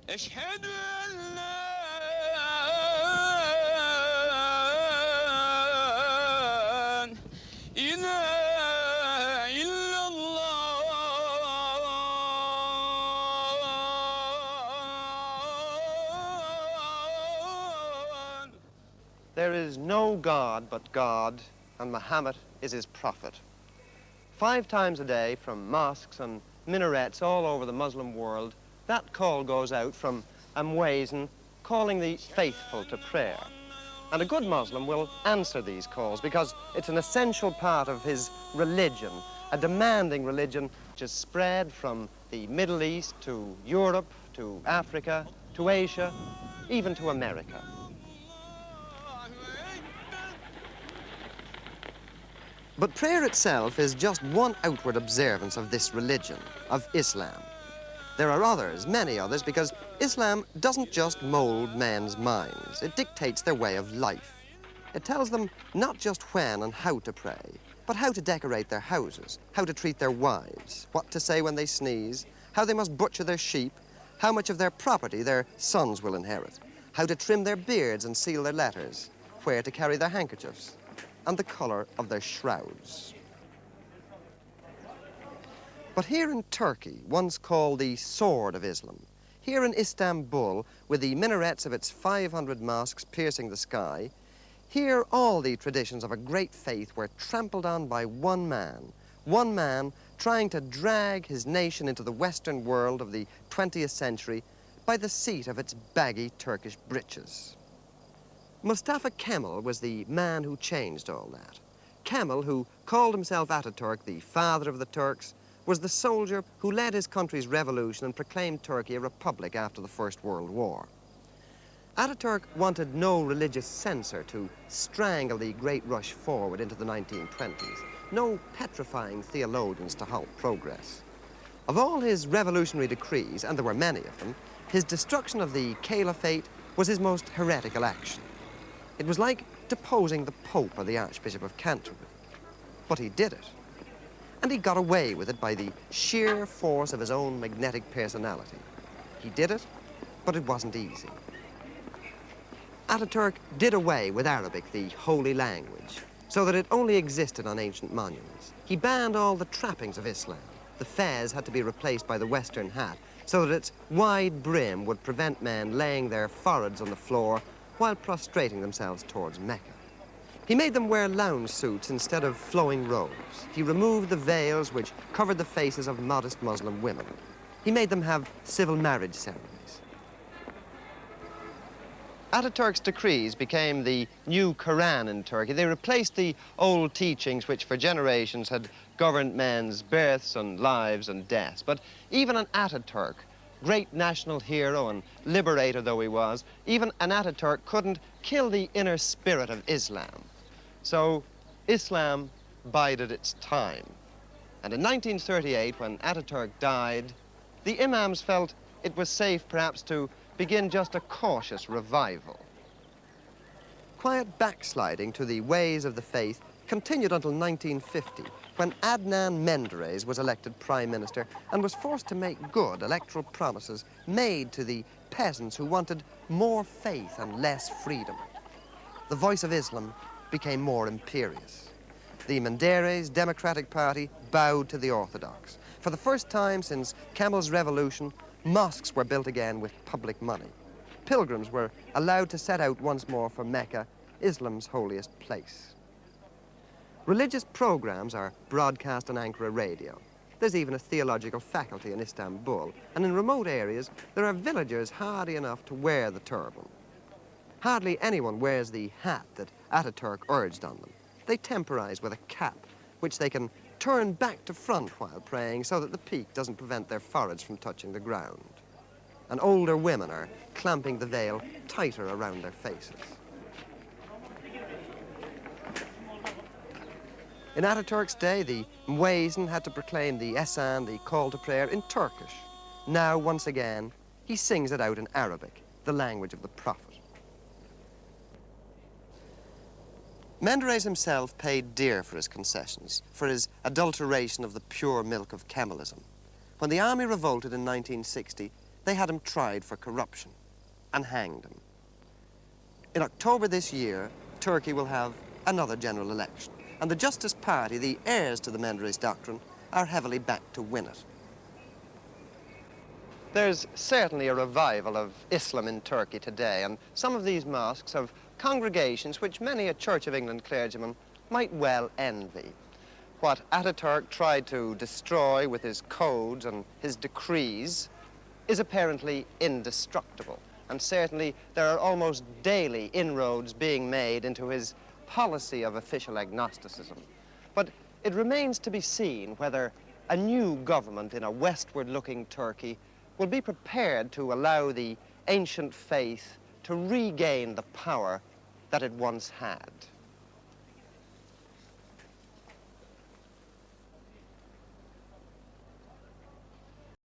Eşhedü en la ilahe illallah. There is no God but God, and Muhammad is his prophet. 5 times a day from mosques and minarets all over the Muslim world, that call goes out from Amwazin, calling the faithful to prayer. And a good Muslim will answer these calls because it's an essential part of his religion, a demanding religion which is spread from the Middle East to Europe, to Africa, to Asia, even to America. But prayer itself is just one outward observance of this religion, of Islam. There are others, many others, because Islam doesn't just mold men's minds. It dictates their way of life. It tells them not just when and how to pray, but how to decorate their houses, how to treat their wives, what to say when they sneeze, how they must butcher their sheep, how much of their property their sons will inherit, how to trim their beards and seal their letters, where to carry their handkerchiefs, and the color of their shrouds. But here in Turkey, once called the Sword of Islam, here in Istanbul, with the minarets of its 500 mosques piercing the sky, here all the traditions of a great faith were trampled on by one man trying to drag his nation into the Western world of the 20th century by the seat of its baggy Turkish breeches. Mustafa Kemal was the man who changed all that. Kemal, who called himself Ataturk, the father of the Turks, was the soldier who led his country's revolution and proclaimed Turkey a republic after the First World War. Ataturk wanted no religious censor to strangle the great rush forward into the 1920s, no petrifying theologians to halt progress. Of all his revolutionary decrees, and there were many of them, his destruction of the caliphate was his most heretical action. It was like deposing the Pope or the Archbishop of Canterbury. But he did it. And he got away with it by the sheer force of his own magnetic personality. He did it, but it wasn't easy. Ataturk did away with Arabic, the holy language, so that it only existed on ancient monuments. He banned all the trappings of Islam. The fez had to be replaced by the Western hat, so that its wide brim would prevent men laying their foreheads on the floor while prostrating themselves towards Mecca. He made them wear lounge suits instead of flowing robes. He removed the veils which covered the faces of modest Muslim women. He made them have civil marriage ceremonies. Ataturk's decrees became the new Quran in Turkey. They replaced the old teachings which for generations had governed men's births and lives and deaths. But even an Ataturk, great national hero and liberator though he was, even an Ataturk couldn't kill the inner spirit of Islam. So Islam bided its time. And in 1938, when Ataturk died, the imams felt it was safe perhaps to begin just a cautious revival. Quiet backsliding to the ways of the faith continued until 1950, when Adnan Menderes was elected prime minister and was forced to make good electoral promises made to the peasants who wanted more faith and less freedom. The voice of Islam became more imperious. The Menderes Democratic Party bowed to the Orthodox. For the first time since Kemal's revolution, mosques were built again with public money. Pilgrims were allowed to set out once more for Mecca, Islam's holiest place. Religious programs are broadcast on Ankara radio. There's even a theological faculty in Istanbul, and in remote areas there are villagers hardy enough to wear the turban. Hardly anyone wears the hat that Ataturk urged on them. They temporize with a cap, which they can turn back to front while praying so that the peak doesn't prevent their foreheads from touching the ground. And older women are clamping the veil tighter around their faces. In Ataturk's day, the Muezzin had to proclaim the Esan, the call to prayer, in Turkish. Now, once again, he sings it out in Arabic, the language of the Prophet. Menderes himself paid dear for his concessions, for his adulteration of the pure milk of Kemalism. When the army revolted in 1960, they had him tried for corruption and hanged him. In October this year, Turkey will have another general election, and the Justice Party, the heirs to the Menderes doctrine, are heavily backed to win it. There's certainly a revival of Islam in Turkey today, and some of these mosques have congregations which many a Church of England clergyman might well envy. What Ataturk tried to destroy with his codes and his decrees is apparently indestructible, and certainly there are almost daily inroads being made into his policy of official agnosticism. But it remains to be seen whether a new government in a westward-looking Turkey will be prepared to allow the ancient faith to regain the power that it once had.